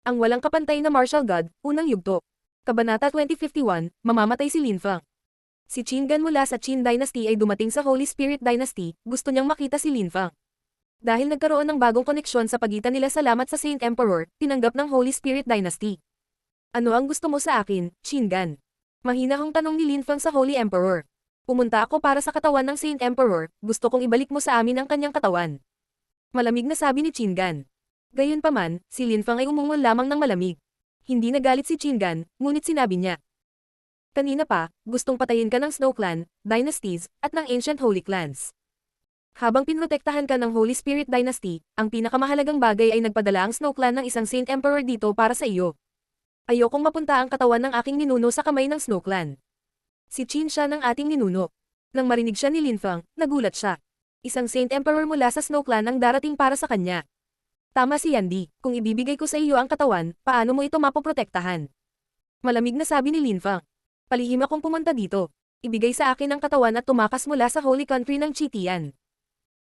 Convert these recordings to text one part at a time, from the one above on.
Ang walang kapantay na martial god, unang yugto. Kabanata 2051, mamamatay si Lin Fang. Si Qin Gan mula sa Qin Dynasty ay dumating sa Holy Spirit Dynasty, gusto niyang makita si Lin Fang. Dahil nagkaroon ng bagong koneksyon sa pagitan nila salamat sa Saint Emperor, tinanggap ng Holy Spirit Dynasty. Ano ang gusto mo sa akin, Qin Gan? Mahinahong tanong ni Lin Fang sa Holy Emperor. Pumunta ako para sa katawan ng Saint Emperor, gusto kong ibalik mo sa amin ang kanyang katawan. Malamig na sabi ni Qin Gan. Gayunpaman, si Lin Fang ay umungol lamang ng malamig. Hindi nagalit si Qin Gan, ngunit sinabi niya. Kanina pa, gustong patayin ka ng Snow Clan, Dynasties, at ng Ancient Holy Clans. Habang pinrotektahan ka ng Holy Spirit Dynasty, ang pinakamahalagang bagay ay nagpadala ang Snow Clan ng isang Saint Emperor dito para sa iyo. Ayokong mapunta ang katawan ng aking ninuno sa kamay ng Snow Clan. Si Qin siya ng ating ninuno. Nang marinig siya ni Lin Fang, nagulat siya. Isang Saint Emperor mula sa Snow Clan ang darating para sa kanya. Tama si Yandy, kung ibibigay ko sa iyo ang katawan, paano mo ito mapoprotektahan? Malamig na sabi ni Lin Fang. Palihim akong pumunta dito. Ibigay sa akin ang katawan at tumakas mula sa holy country ng Chitian.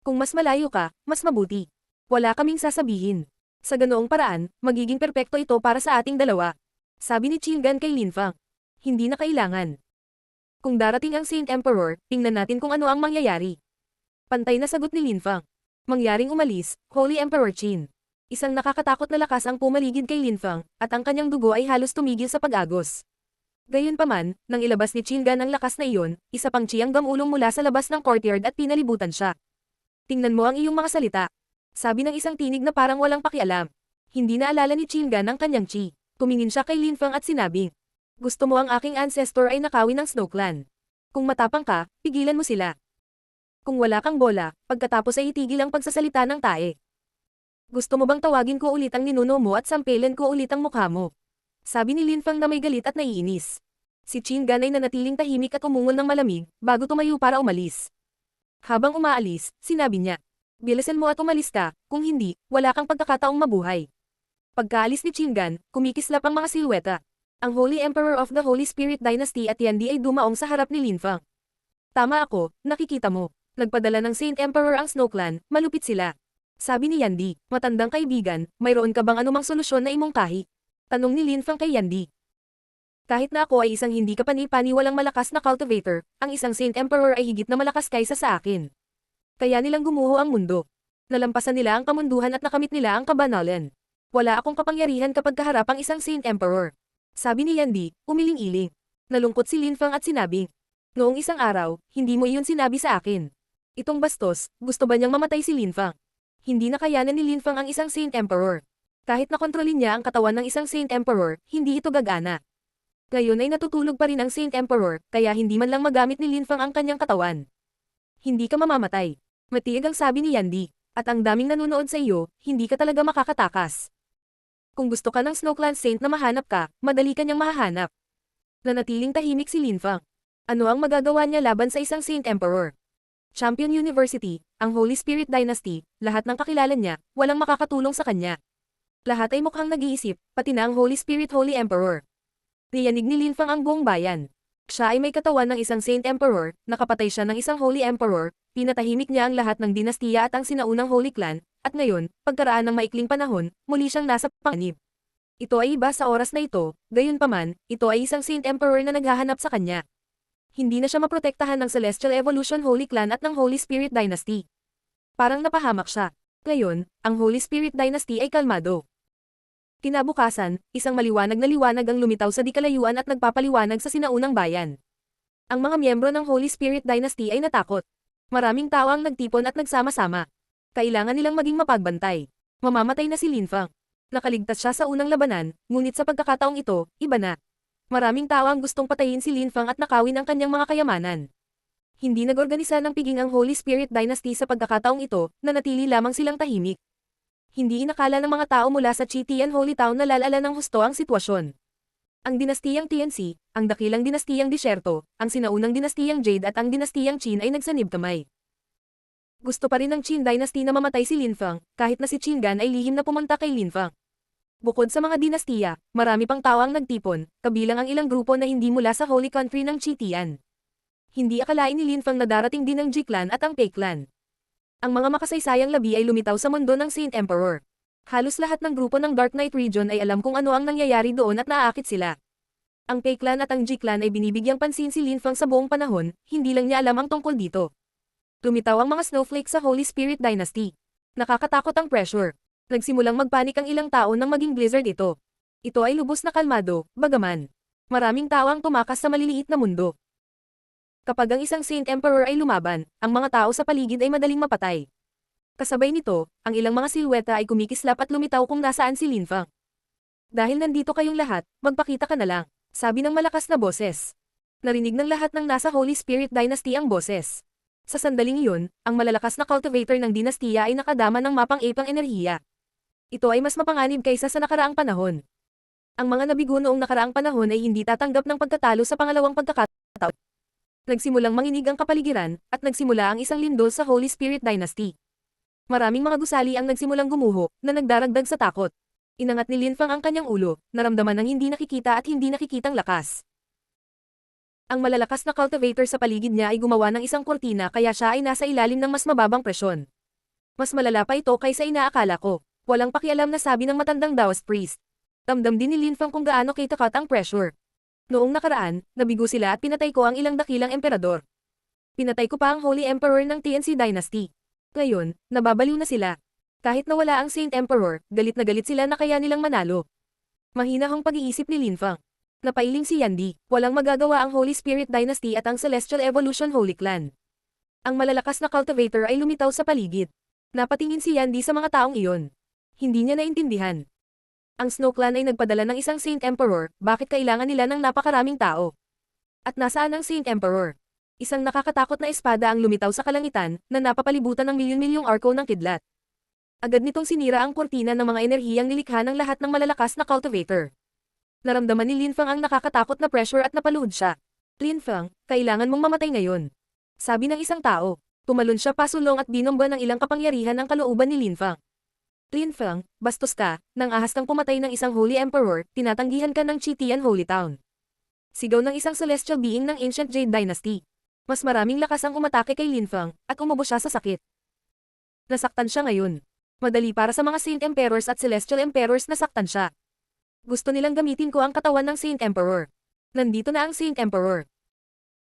Kung mas malayo ka, mas mabuti. Wala kaming sasabihin. Sa ganoong paraan, magiging perpekto ito para sa ating dalawa. Sabi ni Qin Gan kay Lin Fang. Hindi na kailangan. Kung darating ang Saint Emperor, tingnan natin kung ano ang mangyayari. Pantay na sagot ni Lin Fang. Mangyaring umalis, Holy Emperor Qin. Isang nakakatakot na lakas ang pumaligid kay Lin Fang, at ang kanyang dugo ay halos tumigil sa pag-agos. Gayunpaman, nang ilabas ni Qin Gan ang lakas na iyon, isa pang chi ang gamulong mula sa labas ng courtyard at pinalibutan siya. Tingnan mo ang iyong mga salita. Sabi ng isang tinig na parang walang pakialam. Hindi na alala ni Qin Gan ang kanyang chi. Tumingin siya kay Lin Fang at sinabi. Gusto mo ang aking ancestor ay nakawin ng Snow Clan. Kung matapang ka, pigilan mo sila. Kung wala kang bola, pagkatapos ay itigil ang pagsasalita ng tae. Gusto mo bang tawagin ko ulit ang ninuno mo at sampelin ko ulit ang mukha mo? Sabi ni Lin Fang na may galit at naiinis. Si Qin Gan ay nanatiling tahimik at umungol ng malamig, bago tumayo para umalis. Habang umaalis, sinabi niya, bilisan mo at umalis ka, kung hindi, wala kang pagkakataong mabuhay. Pagkaalis ni Qin Gan, kumikislap ang mga silweta. Ang Holy Emperor of the Holy Spirit Dynasty at Yandy ay dumaong sa harap ni Lin Fang. Tama ako, nakikita mo. Nagpadala ng Saint Emperor ang Snow Clan, malupit sila. Sabi ni Yandy, matandang kaibigan, mayroon ka bang anumang solusyon na imongkahi? Tanong ni Lin Fang kay Yandy. Kahit na ako ay isang hindi kapani-paniwalang malakas na cultivator, ang isang Saint Emperor ay higit na malakas kaysa sa akin. Kaya nilang gumuho ang mundo. Nalampasan nila ang kamunduhan at nakamit nila ang kabanalan. Wala akong kapangyarihan kapag kaharap ang isang Saint Emperor. Sabi ni Yandy, umiling-iling. Nalungkot si Lin Fang at sinabi. Noong isang araw, hindi mo iyon sinabi sa akin. Itong bastos, gusto ba niyang mamatay si Lin Fang? Hindi na kayanan ni Lin Fang ang isang Saint Emperor. Kahit na kontrolin niya ang katawan ng isang Saint Emperor, hindi ito gagana. Ngayon ay natutulog pa rin ang Saint Emperor, kaya hindi man lang magamit ni Lin Fang ang kanyang katawan. Hindi ka mamamatay. Matiag ang sabi ni Yandy, at ang daming nanonood sa iyo, hindi ka talaga makakatakas. Kung gusto ka ng Snow Clan Saint na mahanap ka, madali ka niyang mahahanap. Nanatiling tahimik si Lin Fang. Ano ang magagawa niya laban sa isang Saint Emperor? Champion University, ang Holy Spirit Dynasty, lahat ng kakilala niya, walang makakatulong sa kanya. Lahat ay mukhang nag-iisip, pati na ang Holy Spirit Holy Emperor. Riyanig ni Lin Fang ang buong bayan. Siya ay may katawan ng isang Saint Emperor, nakapatay siya ng isang Holy Emperor, pinatahimik niya ang lahat ng dinastiya at ang sinaunang Holy Clan, at ngayon, pagkaraan ng maikling panahon, muli siyang nasa panganib. Ito ay iba sa oras na ito, gayunpaman, ito ay isang Saint Emperor na naghahanap sa kanya. Hindi na siya maprotektahan ng Celestial Evolution Holy Clan at ng Holy Spirit Dynasty. Parang napahamak siya. Ngayon, ang Holy Spirit Dynasty ay kalmado. Kinabukasan, isang maliwanag na liwanag ang lumitaw sa di-kalayuan at nagpapaliwanag sa sinaunang bayan. Ang mga miyembro ng Holy Spirit Dynasty ay natakot. Maraming tao ang nagtipon at nagsama-sama. Kailangan nilang maging mapagbantay. Mamamatay na si Lin Fang. Nakaligtas siya sa unang labanan, ngunit sa pagkakataong ito, iba na. Maraming tao ang gustong patayin si Lin Fang at nakawin ang kanyang mga kayamanan. Hindi nag-organisa ng piging ang Holy Spirit Dynasty sa pagkakataong ito, nanatili lamang silang tahimik. Hindi inakala ng mga tao mula sa Chitian Holy Town na lalala ng husto ang sitwasyon. Ang dinastiyang TNC, ang dakilang dinastiyang Disyerto, ang sinaunang dinastiyang Jade at ang dinastiyang Qin ay nagsanib kamay. Gusto pa rin ng Qin Dynasty na mamatay si Lin Fang, kahit na si Qin Gan ay lihim na pumunta kay Lin Fang. Bukod sa mga dinastiya, marami pang tao ang nagtipon, kabilang ang ilang grupo na hindi mula sa Holy Country ng Chitian. Hindi akalain ni Lin Fang na darating din ang Ji Clan at ang Pei Clan. Ang mga makasaysayang labi ay lumitaw sa mundo ng Saint Emperor. Halos lahat ng grupo ng Dark Knight Region ay alam kung ano ang nangyayari doon at naaakit sila. Ang Pei Clan at ang Ji Clan ay binibigyang pansin si Lin Fang sa buong panahon, hindi lang niya alam ang tungkol dito. Lumitaw ang mga snowflake sa Holy Spirit Dynasty. Nakakatakot ang pressure. Nagsimulang magpanik ang ilang tao nang maging blizzard ito. Ito ay lubos na kalmado, bagaman maraming tao ang tumakas sa maliliit na mundo. Kapag ang isang Saint Emperor ay lumaban, ang mga tao sa paligid ay madaling mapatay. Kasabay nito, ang ilang mga silweta ay kumikislap at lumitaw kung nasaan si Lin Fang. Dahil nandito kayong lahat, magpakita ka na lang, sabi ng malakas na boses. Narinig ng lahat ng nasa Holy Spirit Dynasty ang boses. Sa sandaling iyon, ang malalakas na cultivator ng dinastiya ay nakadama ng mapang-ipang enerhiya. Ito ay mas mapanganib kaysa sa nakaraang panahon. Ang mga nabigo noong nakaraang panahon ay hindi tatanggap ng pagkatalo sa pangalawang pagkakataon. Nagsimulang manginig ang kapaligiran, at nagsimula ang isang lindol sa Holy Spirit Dynasty. Maraming mga gusali ang nagsimulang gumuho, na nagdaragdag sa takot. Inangat ni Lin Fang ang kanyang ulo, naramdaman ng hindi nakikita at hindi nakikitang lakas. Ang malalakas na cultivator sa paligid niya ay gumawa ng isang kortina kaya siya ay nasa ilalim ng mas mababang presyon. Mas malala pa ito kaysa inaakala ko. Walang pakialam na sabi ng matandang Daoist priest. Ramdam din ni Lin Fang kung gaano kitakat ang pressure. Noong nakaraan, nabigo sila at pinatay ko ang ilang dakilang emperador. Pinatay ko pa ang Holy Emperor ng TNC Dynasty. Ngayon, nababaliw na sila. Kahit nawala ang Saint Emperor, galit na galit sila na kaya nilang manalo. Mahinahong pag-iisip ni Lin Fang. Napailing si Yandy, walang magagawa ang Holy Spirit Dynasty at ang Celestial Evolution Holy Clan. Ang malalakas na cultivator ay lumitaw sa paligid. Napatingin si Yandy sa mga taong iyon. Hindi niya naintindihan. Ang Snow Clan ay nagpadala ng isang Saint Emperor, bakit kailangan nila ng napakaraming tao? At nasaan ang Saint Emperor? Isang nakakatakot na espada ang lumitaw sa kalangitan, na napapalibutan ng milyon-milyong arko ng kidlat. Agad nitong sinira ang kortina ng mga enerhiyang nilikha ng lahat ng malalakas na cultivator. Naramdaman ni Lin Fang ang nakakatakot na pressure at napaluhod siya. Lin Fang, kailangan mong mamatay ngayon. Sabi ng isang tao. Tumalon siya pasulong at binomba ng ilang kapangyarihan ang kalooban ni Lin Fang. Lin Fang, bastos ka, nang ahas kang pumatay ng isang Holy Emperor, tinatanggihan ka ng Chitian Holy Town. Sigaw ng isang celestial being ng Ancient Jade Dynasty. Mas maraming lakas ang umatake kay Lin Fang, at umubos siya sa sakit. Nasaktan siya ngayon. Madali para sa mga Saint Emperors at Celestial Emperors na saktan siya. Gusto nilang gamitin ko ang katawan ng Saint Emperor. Nandito na ang Saint Emperor.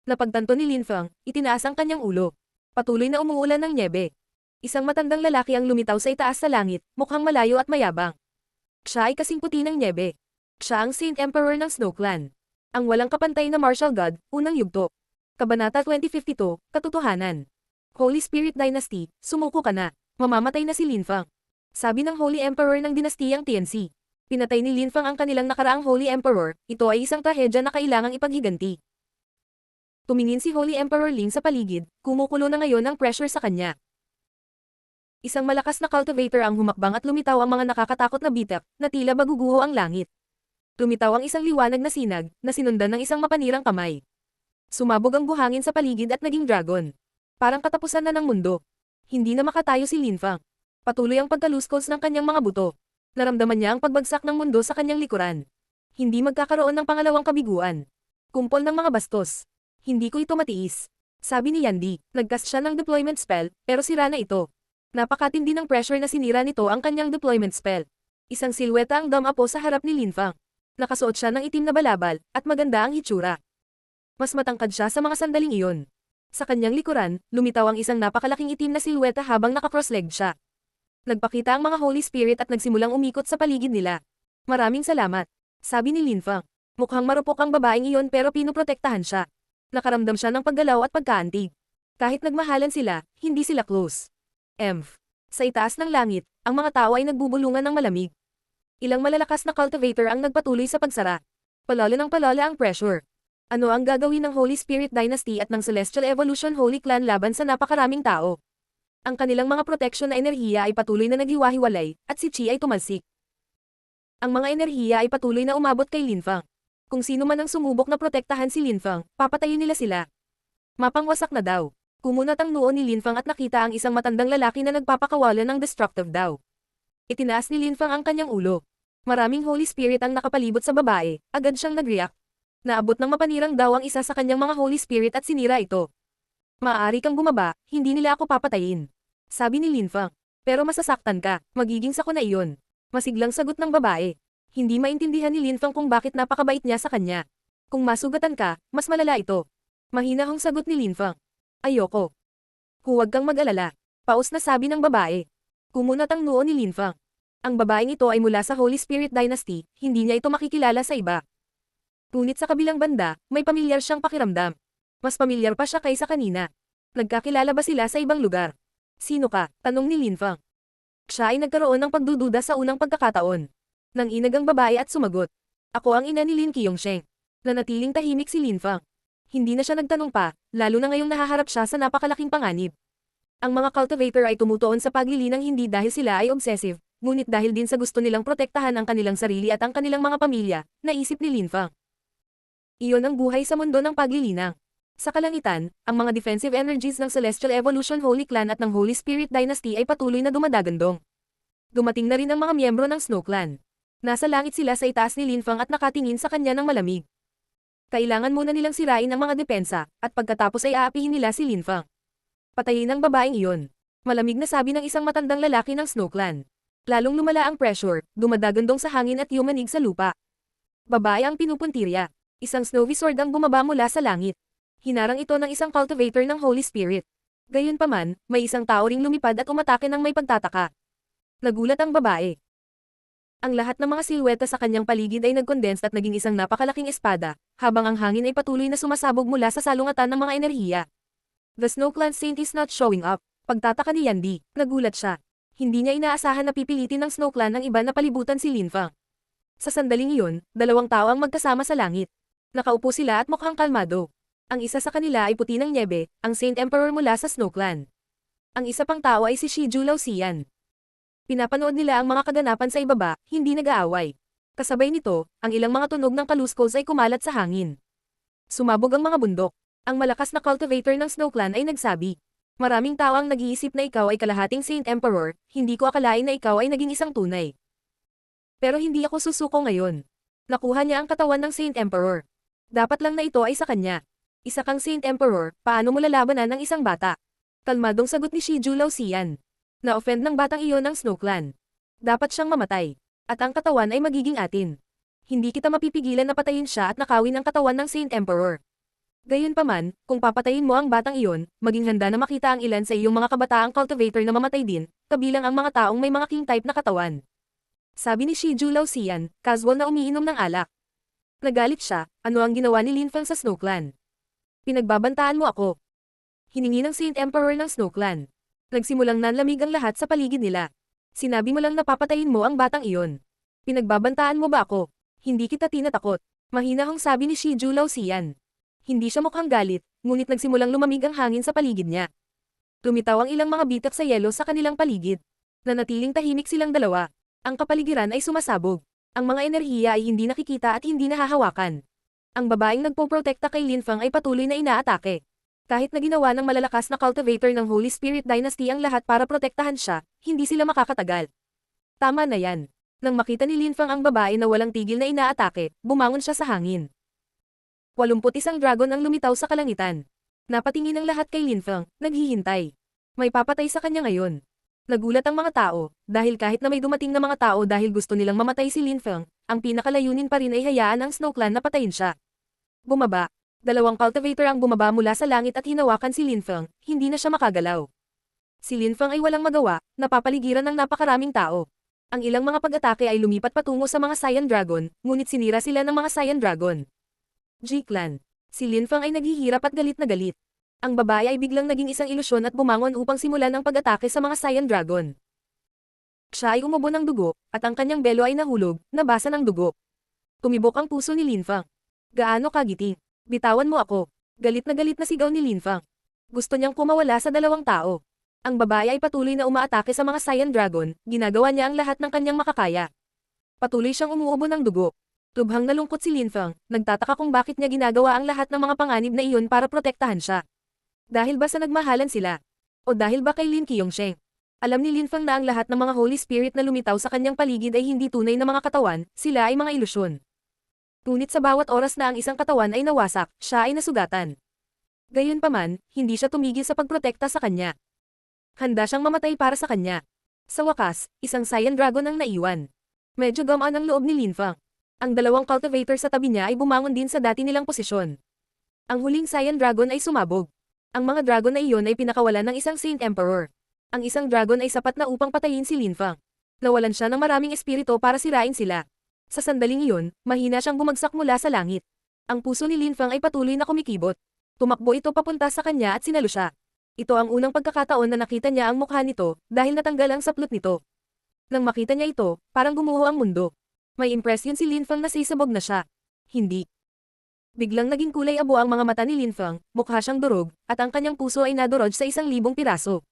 Napagtanto ni Lin Fang, itinaas ang kanyang ulo. Patuloy na umuulan ng nyebe. Isang matandang lalaki ang lumitaw sa itaas sa langit, mukhang malayo at mayabang. Siya ay kasing puti ng nyebe. Siya ang Saint Emperor ng Snow Clan. Ang walang kapantay na martial god, unang yugto. Kabanata 2052, Katotohanan. Holy Spirit Dynasty, sumuko ka na. Mamamatay na si Lin Fang. Sabi ng Holy Emperor ng dinastiyang TNC. Pinatay ni Lin Fang ang kanilang nakaraang Holy Emperor, ito ay isang trahedya na kailangang ipaghiganti. Tumingin si Holy Emperor Ling sa paligid, kumukulo na ngayon ang pressure sa kanya. Isang malakas na cultivator ang humakbang at lumitaw ang mga nakakatakot na bitak, na tila baguguho ang langit. Lumitaw ang isang liwanag na sinag, na sinundan ng isang mapanirang kamay. Sumabog ang buhangin sa paligid at naging dragon. Parang katapusan na ng mundo. Hindi na makatayo si Lin Fang. Patuloy ang pagkaluskos ng kanyang mga buto. Naramdaman niya ang pagbagsak ng mundo sa kanyang likuran. Hindi magkakaroon ng pangalawang kabiguan. Kumpol ng mga bastos. Hindi ko ito matiis. Sabi ni Yandy, nagcast siya ng deployment spell, pero sira na ito. Napakatindi ng pressure na sinira nito ang kanyang deployment spell. Isang silweta ang dumapo sa harap ni Lin Fang. Nakasuot siya ng itim na balabal, at maganda ang hitsura. Mas matangkad siya sa mga sandaling iyon. Sa kanyang likuran, lumitaw ang isang napakalaking itim na silweta habang naka-cross-legged siya. Nagpakita ang mga Holy Spirit at nagsimulang umikot sa paligid nila. Maraming salamat. Sabi ni Lin Fang. Mukhang marupok ang babaeng iyon pero pinuprotektahan siya. Nakaramdam siya ng paggalaw at pagkaantig. Kahit nagmahalan sila, hindi sila close. Sa itaas ng langit, ang mga tao ay nagbubulungan ng malamig. Ilang malalakas na cultivator ang nagpatuloy sa pagsara. Palala ng palala ang pressure. Ano ang gagawin ng Holy Spirit Dynasty at ng Celestial Evolution Holy Clan laban sa napakaraming tao? Ang kanilang mga protection na enerhiya ay patuloy na naghiwa-hiwalay, at si Chi ay tumalsik. Ang mga enerhiya ay patuloy na umabot kay Lin Fang. Kung sino man ang sumubok na protektahan si Lin Fang, papatayin nila sila. Mapangwasak na daw. Kumunat ang noo ni Lin Fang at nakita ang isang matandang lalaki na nagpapakawalan ng destructive daw. Itinaas ni Lin Fang ang kanyang ulo. Maraming Holy Spirit ang nakapalibot sa babae, agad siyang nag-react. Naabot ng mapanirang daw ang isa sa kanyang mga Holy Spirit at sinira ito. Maaari kang bumaba, hindi nila ako papatayin. Sabi ni Lin Fang. Pero masasaktan ka, magiging sako na iyon. Masiglang sagot ng babae. Hindi maintindihan ni Linfang kung bakit napakabait niya sa kanya. Kung masugatan ka, mas malala ito. Mahinahong sagot ni Linfang. Ayoko. Huwag kang mag-alala. Paus na sabi ng babae. Kumunat ang noo ni Linfang. Ang babaeng ito ay mula sa Holy Spirit Dynasty, hindi niya ito makikilala sa iba. Ngunit sa kabilang banda, may pamilyar siyang pakiramdam. Mas pamilyar pa siya kaysa kanina. Nagkakilala ba sila sa ibang lugar? Sino ka? Tanong ni Linfang. Siya ay nagkaroon ng pagdududa sa unang pagkakataon. Nanginag ang babae at sumagot. Ako ang ina ni Lin Qiongsheng. Nanatiling tahimik si Linfang. Hindi na siya nagtanong pa, lalo na ngayong nahaharap siya sa napakalaking panganib. Ang mga cultivator ay tumutuon sa paglilinang hindi dahil sila ay obsessive, ngunit dahil din sa gusto nilang protektahan ang kanilang sarili at ang kanilang mga pamilya, naisip ni Linfang. Iyon ang buhay sa mundo ng paglilinang. Sa kalangitan, ang mga defensive energies ng Celestial Evolution Holy Clan at ng Holy Spirit Dynasty ay patuloy na dumadagandong. Dumating na rin ang mga miyembro ng Snow Clan. Nasa langit sila sa itaas ni Linfang at nakatingin sa kanya ng malamig. Kailangan muna nilang sirain ang mga depensa, at pagkatapos ay aapihin nila si Linfang. Patayin ang babaeng iyon. Malamig na sabi ng isang matandang lalaki ng Snow Clan. Lalong lumala ang pressure, dumadagandong sa hangin at yumanig sa lupa. Babae ang pinupuntirya. Isang snowy sword ang bumaba mula sa langit. Hinarang ito ng isang cultivator ng Holy Spirit. Gayunpaman, may isang tao ring lumipad at umatake ng may pagtataka. Nagulat ang babae. Ang lahat ng mga silweta sa kanyang paligid ay nag-condense at naging isang napakalaking espada, habang ang hangin ay patuloy na sumasabog mula sa salungatan ng mga enerhiya. The Snow Clan Saint is not showing up. Pagtataka ni Yandy, nagulat siya. Hindi niya inaasahan na pipilitin ng Snow Clan ng iba na palibutan si Linfang. Sa sandaling iyon, dalawang tao ang magkasama sa langit. Nakaupo sila at mukhang kalmado. Ang isa sa kanila ay puti ng nyebe, ang Saint Emperor mula sa Snow Clan. Ang isa pang tao ay si Shiju Laoxian. Pinapanood nila ang mga kaganapan sa ibaba, hindi nag-aaway. Kasabay nito, ang ilang mga tunog ng kaluskos ay kumalat sa hangin. Sumabog ang mga bundok. Ang malakas na cultivator ng Snow Clan ay nagsabi. Maraming tao ang nag-iisip na ikaw ay kalahating Saint Emperor, hindi ko akalain na ikaw ay naging isang tunay. Pero hindi ako susuko ngayon. Nakuha niya ang katawan ng Saint Emperor. Dapat lang na ito ay sa kanya. Isa kang Saint Emperor, paano mo lalabanan ng isang bata? Kalmadong sagot ni Shiju Laoxian. Na-offend ng batang iyon ng Snow Clan. Dapat siyang mamatay. At ang katawan ay magiging atin. Hindi kita mapipigilan na patayin siya at nakawin ang katawan ng Saint Emperor. Gayunpaman, kung papatayin mo ang batang iyon, maging handa na makita ang ilan sa iyong mga kabataang cultivator na mamatay din, kabilang ang mga taong may mga king type na katawan. Sabi ni Shiju Laoxian, casual na umiinom ng alak. Nagalit siya, ano ang ginawa ni Linfang sa Snow Clan? Pinagbabantaan mo ako. Hiningi ng Saint Emperor ng Snow Clan. Nagsimulang nanlamig ang lahat sa paligid nila. Sinabi mo lang na papatayin mo ang batang iyon. Pinagbabantaan mo ba ako? Hindi kita tinatakot. Mahinahong sabi ni Shiju Laoxian. Hindi siya mukhang galit, ngunit nagsimulang lumamig ang hangin sa paligid niya. Lumitaw ang ilang mga bitak sa yelo sa kanilang paligid. Nanatiling tahimik silang dalawa. Ang kapaligiran ay sumasabog. Ang mga enerhiya ay hindi nakikita at hindi nahahawakan. Ang babaeng nagpoprotekta kay Linfang ay patuloy na inaatake. Kahit na ginawa ng malalakas na cultivator ng Holy Spirit Dynasty ang lahat para protektahan siya, hindi sila makakatagal. Tama na yan. Nang makita ni Linfang ang babae na walang tigil na inaatake, bumangon siya sa hangin. 81 dragon ang lumitaw sa kalangitan. Napatingin ang lahat kay Linfang, naghihintay. May papatay sa kanya ngayon. Nagulat ang mga tao, dahil kahit na may dumating na mga tao dahil gusto nilang mamatay si Linfang, ang pinakalayunin pa rin ay hayaan ang Snow Clan na patayin siya. Bumaba. Dalawang cultivator ang bumaba mula sa langit at hinawakan si Linfang, hindi na siya makagalaw. Si Linfang ay walang magawa, napapaligiran ng napakaraming tao. Ang ilang mga pag-atake ay lumipat patungo sa mga Saiyan Dragon, ngunit sinira sila ng mga Saiyan Dragon. G-Clan. Si Linfang ay naghihirap at galit na galit. Ang babae ay biglang naging isang ilusyon at bumangon upang simulan ang pag-atake sa mga Saiyan Dragon. Siya ay umubo ng dugo, at ang kanyang belo ay nahulog, nabasa ng dugo. Tumibok ang puso ni Linfang. Gaano kagiting? Bitawan mo ako. Galit na sigaw ni Linfang. Gusto niyang kumawala sa dalawang tao. Ang babae ay patuloy na umaatake sa mga Saiyan Dragon, ginagawa niya ang lahat ng kanyang makakaya. Patuloy siyang umuubo ng dugo. Lubhang nalungkot si Linfang, nagtataka kung bakit niya ginagawa ang lahat ng mga panganib na iyon para protektahan siya. Dahil ba sa nagmahalan sila? O dahil ba kay Lin Qiongsheng? Alam ni Linfang na ang lahat ng mga Holy Spirit na lumitaw sa kanyang paligid ay hindi tunay na mga katawan, sila ay mga ilusyon. Ngunit sa bawat oras na ang isang katawan ay nawasak, siya ay nasugatan. Gayunpaman, hindi siya tumigil sa pagprotekta sa kanya. Handa siyang mamatay para sa kanya. Sa wakas, isang Saiyan Dragon ang naiwan. Medyo gamaan ang loob ni Linfang. Ang dalawang cultivator sa tabi niya ay bumangon din sa dati nilang posisyon. Ang huling Saiyan Dragon ay sumabog. Ang mga dragon na iyon ay pinakawalan ng isang Saint Emperor. Ang isang dragon ay sapat na upang patayin si Linfang. Nawalan siya ng maraming espiritu para sirain sila. Sa sandaling iyon, mahina siyang bumagsak mula sa langit. Ang puso ni Linfang ay patuloy na kumikibot. Tumakbo ito papunta sa kanya at sinalo siya. Ito ang unang pagkakataon na nakita niya ang mukha nito dahil natanggal ang saplot nito. Nang makita niya ito, parang gumuho ang mundo. May impresyon si Linfang na sisabog na siya. Hindi. Biglang naging kulay abo ang mga mata ni Linfang, mukha siyang durog, at ang kanyang puso ay nadurog sa 1,000 piraso.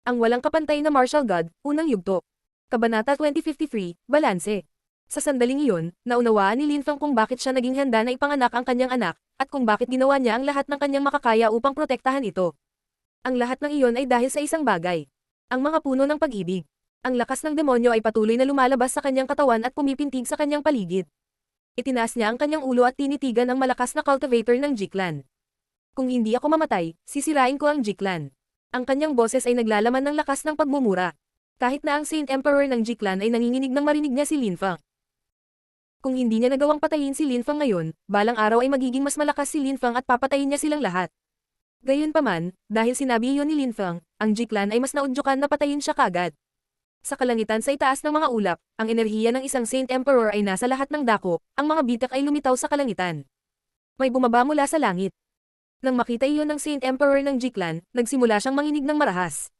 Ang walang kapantay na martial god, unang yugto. Kabanata 2053, Balanse. Sa sandaling iyon, naunawaan ni Linfang kung bakit siya naging handa na ipanganak ang kanyang anak, at kung bakit ginawa niya ang lahat ng kanyang makakaya upang protektahan ito. Ang lahat ng iyon ay dahil sa isang bagay. Ang mga puno ng pag-ibig. Ang lakas ng demonyo ay patuloy na lumalabas sa kanyang katawan at pumipintig sa kanyang paligid. Itinaas niya ang kanyang ulo at tinitigan ang malakas na cultivator ng G-Clan. Kung hindi ako mamatay, sisirain ko ang G-Clan. Ang kanyang boses ay naglalaman ng lakas ng pagmumura. Kahit na ang Saint Emperor ng G-Clan ay nanginginig nang marinig niya si Linfang. Kung hindi niya nagawang patayin si Linfang ngayon, balang araw ay magiging mas malakas si Linfang at papatayin niya silang lahat. Gayunpaman, dahil sinabi iyon ni Linfang, ang G-Clan ay mas naudyukan na patayin siya kaagad. Sa kalangitan sa itaas ng mga ulap, ang enerhiya ng isang Saint Emperor ay nasa lahat ng dako, ang mga bitak ay lumitaw sa kalangitan. May bumaba mula sa langit. Nang makita iyon ng Saint Emperor ng G-Clan, nagsimula siyang manginig ng marahas.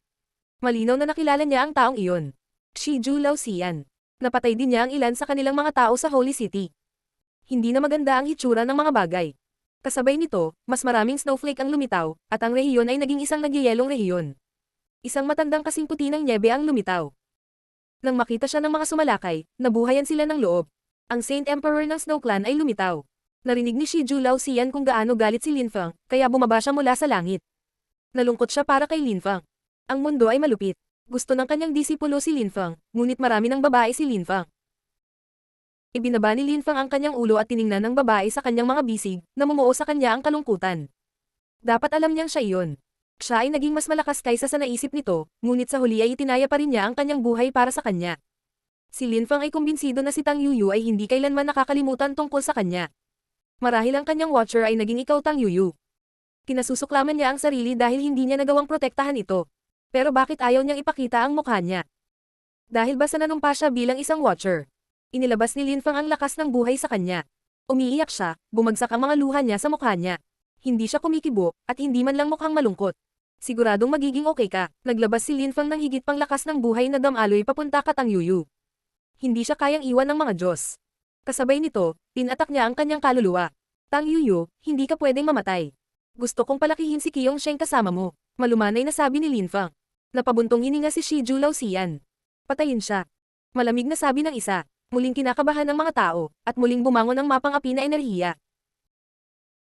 Malinaw na nakilala niya ang taong iyon. Shiju Lao Xian. Napatay din niya ang ilan sa kanilang mga tao sa Holy City. Hindi na maganda ang hitsura ng mga bagay. Kasabay nito, mas maraming snowflake ang lumitaw, at ang rehiyon ay naging isang nagyayelong rehiyon. Isang matandang kasing puti ng nyebe ang lumitaw. Nang makita siya ng mga sumalakay, nabuhayan sila ng loob. Ang Saint Emperor ng Snow Clan ay lumitaw. Narinig ni Shiju Lao Xian kung gaano galit si Linfang, kaya bumaba siya mula sa langit. Nalungkot siya para kay Linfang. Ang mundo ay malupit. Gusto ng kanyang disipulo si Linfang, ngunit marami ng babae si Linfang. Ibinaba ni Linfang ang kanyang ulo at tiningnan ng babae sa kanyang mga bisig, namumuo sa kanya ang kalungkutan. Dapat alam niyang siya iyon. Siya ay naging mas malakas kaysa sa naisip nito, ngunit sa huli ay itinaya pa rin niya ang kanyang buhay para sa kanya. Si Linfang ay kumbinsido na si Tang Yuyu ay hindi kailanman nakakalimutan tungkol sa kanya. Marahil ang kanyang watcher ay naging ikaw Tang Yuyu. Kinasusuklaman niya ang sarili dahil hindi niya nagawang protektahan ito. Pero bakit ayaw niyang ipakita ang mukha niya? Dahil ba sa nanumpa siya bilang isang watcher? Inilabas ni Linfang ang lakas ng buhay sa kanya. Umiiyak siya, bumagsak ang mga luha niya sa mukha niya. Hindi siya kumikibo, at hindi man lang mukhang malungkot. Siguradong magiging okay ka. Naglabas si Linfang ng higit pang lakas ng buhay na damaloy papunta ka Tang Yuyu. Hindi siya kayang iwan ng mga Diyos. Kasabay nito, tinatak niya ang kanyang kaluluwa. Tang Yuyu, hindi ka pwedeng mamatay. Gusto kong palakihin si Qiyong Sheng kasama mo. Malumanay na sabi ni Linfang. Napabuntong hininga si Shiju Lao Xian. Patayin siya. Malamig na sabi ng isa. Muling kinakabahan ng mga tao, at muling bumangon ang mapang-api na enerhiya.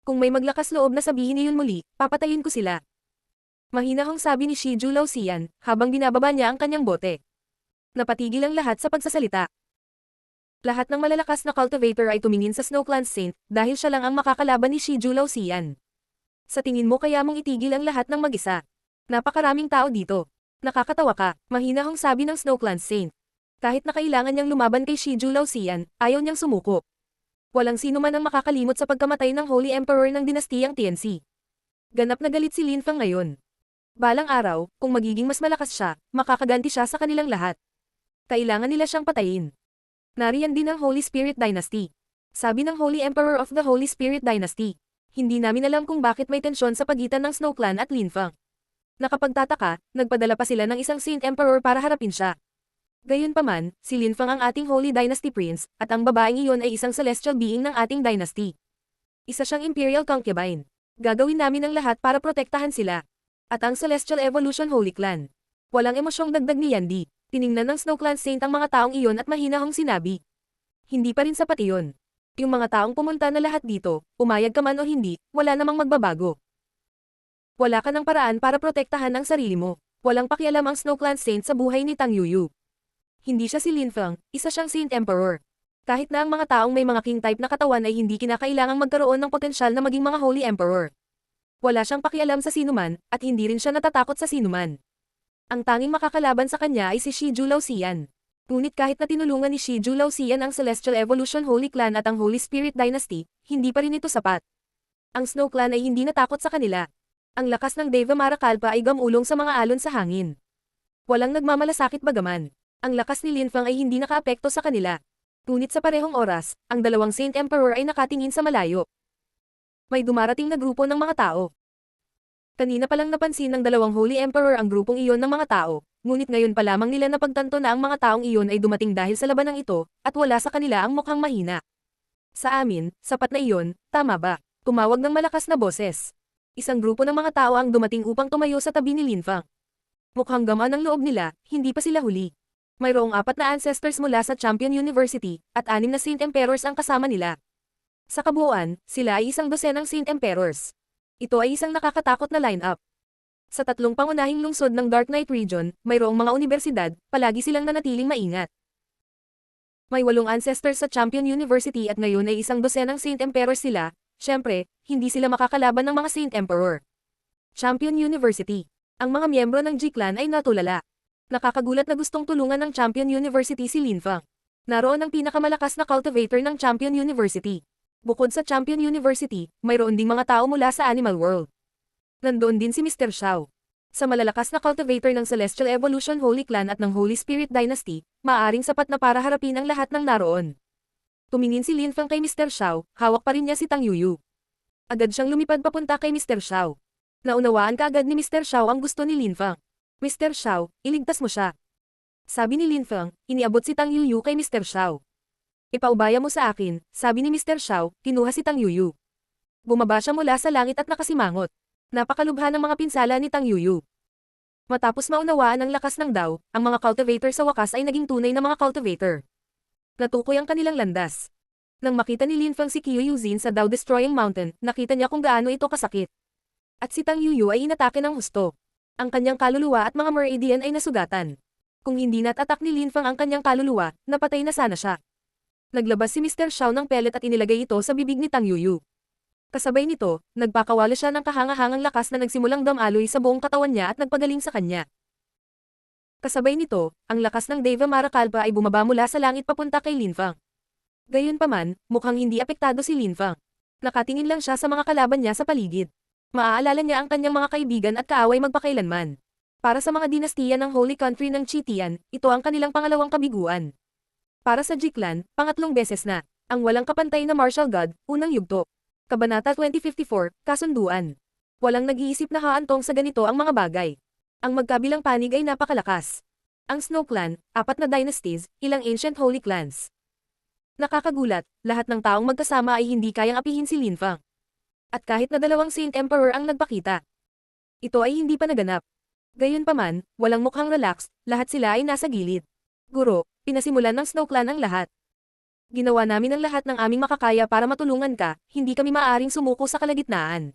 Kung may maglakas loob na sabihin niyon muli, papatayin ko sila. Mahinahong sabi ni Shiju Lao Xian, habang binababa niya ang kanyang bote. Napatigil ang lahat sa pagsasalita. Lahat ng malalakas na cultivator ay tumingin sa Snow Clan Saint, dahil siya lang ang makakalaban ni Shiju Lao Xian. Sa tingin mo kaya mong itigil ang lahat ng mag-isa? Napakaraming tao dito. Nakakatawa ka, mahinahong sabi ng Snow Clan Saint. Kahit na kailangan niyang lumaban kay Shiju Lao Xian, ayaw niyang sumuko. Walang sino man ang makakalimot sa pagkamatay ng Holy Emperor ng dinastiyang TNC. Ganap na galit si Linfang ngayon. Balang araw, kung magiging mas malakas siya, makakaganti siya sa kanilang lahat. Kailangan nila siyang patayin. Nariyan din ang Holy Spirit Dynasty. Sabi ng Holy Emperor of the Holy Spirit Dynasty. Hindi namin alam kung bakit may tensyon sa pagitan ng Snow Clan at Linfang. Nakapagtataka, nagpadala pa sila ng isang Saint Emperor para harapin siya. Gayunpaman, si Linfang ang ating Holy Dynasty Prince, at ang babaeng iyon ay isang celestial being ng ating dynasty. Isa siyang Imperial Concubine. Gagawin namin ang lahat para protektahan sila. At ang Celestial Evolution Holy Clan. Walang emosyong dagdag ni Yandy. Tiningnan ng Snow Clan Saint ang mga taong iyon at mahinahong sinabi. Hindi pa rin sapat iyon. Yung mga taong pumunta na lahat dito, umayag ka man o hindi, wala namang magbabago. Wala ka ng paraan para protektahan ang sarili mo. Walang pakialam ang Snow Clan Saint sa buhay ni Tang Yuyu. Hindi siya si Linfang, isa siyang Saint Emperor. Kahit na ang mga taong may mga king type na katawan ay hindi kinakailangang magkaroon ng potensyal na maging mga Holy Emperor. Wala siyang pakialam sa sinuman, at hindi rin siya natatakot sa sinuman. Ang tanging makakalaban sa kanya ay si Shiju Lao Xian. Ngunit kahit na tinulungan ni Shiju Lausian ang Celestial Evolution Holy Clan at ang Holy Spirit Dynasty, hindi pa rin ito sapat. Ang Snow Clan ay hindi natakot sa kanila. Ang lakas ng Deva Marakalpa ay gamulong sa mga alon sa hangin. Walang nagmamalasakit bagaman. Ang lakas ni Linfang ay hindi nakaapekto sa kanila. Ngunit sa parehong oras, ang dalawang Saint Emperor ay nakatingin sa malayo. May dumarating na grupo ng mga tao. Kanina pa lang napansin ng dalawang Holy Emperor ang grupong iyon ng mga tao, ngunit ngayon pa lamang nila napagtanto na ang mga taong iyon ay dumating dahil sa labanang ito, at wala sa kanila ang mukhang mahina. Sa amin, sapat na iyon, tama ba? Tumawag ng malakas na boses. Isang grupo ng mga tao ang dumating upang tumayo sa tabi ni Linfang. Mukhang gamaan ang loob nila, hindi pa sila huli. Mayroong 4 na ancestors mula sa Champion University, at 6 na Saint Emperors ang kasama nila. Sa kabuuan, sila ay 12 Saint Emperors. Ito ay isang nakakatakot na lineup. Sa 3 pangunahing lungsod ng Dark Knight Region, mayroong mga universidad, palagi silang nanatiling maingat. May 8 ancestors sa Champion University at ngayon ay 12 Saint Emperors sila, syempre, hindi sila makakalaban ng mga Saint Emperor. Champion University. Ang mga miyembro ng G-Clan ay natulala. Nakakagulat na gustong tulungan ng Champion University si Linfang. Naroon ang pinakamalakas na cultivator ng Champion University. Bukod sa Champion University, mayroon ding mga tao mula sa Animal World. Nandoon din si Mr. Xiao. Sa malalakas na cultivator ng Celestial Evolution Holy Clan at ng Holy Spirit Dynasty, maaaring sapat na para harapin ang lahat ng naroon. Tumingin si Linfang kay Mr. Xiao, hawak pa rin niya si Tang Yuyu. Agad siyang lumipad papunta kay Mr. Xiao. Naunawaan kaagad ni Mr. Xiao ang gusto ni Linfang. Mr. Xiao, iligtas mo siya. Sabi ni Linfang, iniabot si Tang Yuyu kay Mr. Xiao. Ipaubaya mo sa akin, sabi ni Mr. Xiao, kinuha si Tang Yuyu. Bumaba siya mula sa langit at nakasimangot. Napakalubha ng mga pinsala ni Tang Yuyu. Matapos maunawaan ang lakas ng Dao, ang mga cultivator sa wakas ay naging tunay na mga cultivator. Natukoy ang kanilang landas. Nang makita ni Linfang si Qiu Yuzin sa Dao Destroying Mountain, nakita niya kung gaano ito kasakit. At si Tang Yuyu ay inatake ng husto. Ang kanyang kaluluwa at mga meridian ay nasugatan. Kung hindi natatak ni Linfang ang kanyang kaluluwa, napatay na sana siya. Naglabas si Mr. Xiao ng pellet at inilagay ito sa bibig ni Tang Yuyu. Kasabay nito, nagpakawala siya ng kahangahangang lakas na nagsimulang damaloy sa buong katawan niya at nagpagaling sa kanya. Kasabay nito, ang lakas ng Deva Marakalpa ay bumaba mula sa langit papunta kay Linfang. Gayunpaman, mukhang hindi apektado si Linfang. Nakatingin lang siya sa mga kalaban niya sa paligid. Maaalala niya ang kanyang mga kaibigan at kaaway magpakailanman. Para sa mga dinastiya ng Holy Country ng Chitian, ito ang kanilang pangalawang kabiguan. Para sa G-Clan, pangatlong beses na, ang walang kapantay na martial god, unang yugto. Kabanata 2054, Kasunduan. Walang nag-iisip na haantong sa ganito ang mga bagay. Ang magkabilang panig ay napakalakas. Ang Snow Clan, 4 na dynasties, ilang ancient holy clans. Nakakagulat, lahat ng taong magkasama ay hindi kayang apihin si Linfang. At kahit na 2 Saint Emperor ang nagpakita. Ito ay hindi pa naganap. Gayunpaman, walang mukhang relaxed, lahat sila ay nasa gilid. Guro, pinasimulan ng Snow Clan ang lahat. Ginawa namin ang lahat ng aming makakaya para matulungan ka, hindi kami maaaring sumuko sa kalagitnaan.